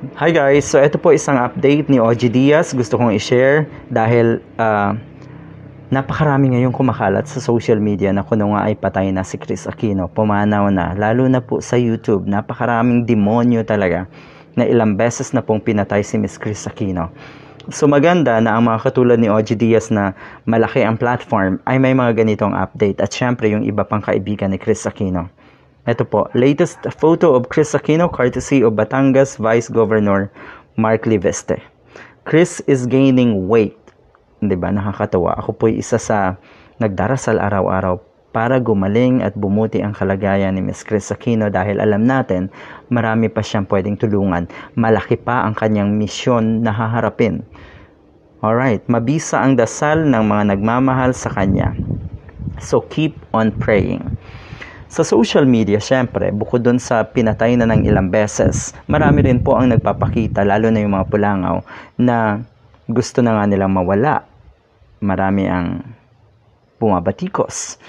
Hi guys, so ito po isang update ni OG Diaz. Gusto kong i-share dahil napakarami ngayong kumakalat sa social media na kuno nga ay patay na si Kris Aquino. Pumanaw na, lalo na po sa YouTube. Napakaraming demonyo talaga na ilang beses na pong pinatay si Miss Kris Aquino. So maganda na ang mga katulad ni OG Diaz na malaki ang platform ay may mga ganitong update. At syempre yung iba pang kaibigan ni Kris Aquino. Ito po, latest photo of Kris Aquino courtesy of Batangas Vice Governor Mark Liveste. Kris is gaining weight. Diba? Nakakatawa. Ako po'y isa sa nagdarasal araw-araw para gumaling at bumuti ang kalagayan ni Miss Kris Aquino dahil alam natin marami pa siyang pwedeng tulungan. Malaki pa ang kanyang misyon na haharapin. Alright, mabisa ang dasal ng mga nagmamahal sa kanya. So keep on praying. Sa social media, syempre, bukod dun sa pinatay na ng ilang beses, marami rin po ang nagpapakita, lalo na yung mga pulangaw, na gusto na nga nilang mawala. Marami ang bumabatikos.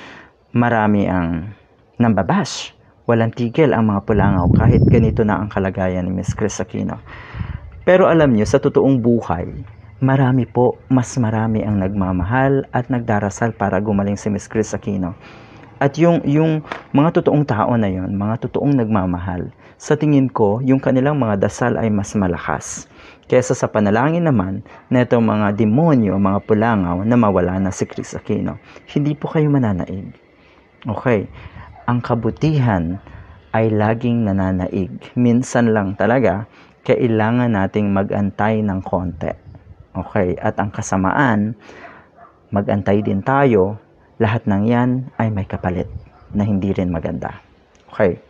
Marami ang nambabash. Walang tigil ang mga pulangaw kahit ganito na ang kalagayan ni Miss Kris Aquino. Pero alam nyo, sa totoong buhay, marami po, mas marami ang nagmamahal at nagdarasal para gumaling si Miss Kris Aquino. At yung mga totoong tao na yon, mga totoong nagmamahal, sa tingin ko, yung kanilang mga dasal ay mas malakas. Kesa sa panalangin naman na itong mga demonyo, mga pulangaw na mawala na si Kris Aquino. Hindi po kayo mananaig. Okay, ang kabutihan ay laging nananaig. Minsan lang talaga, kailangan nating mag-antay ng konti. Okay, at ang kasamaan, mag-antay din tayo. Lahat ng yan ay may kapalit na hindi rin maganda. Okay.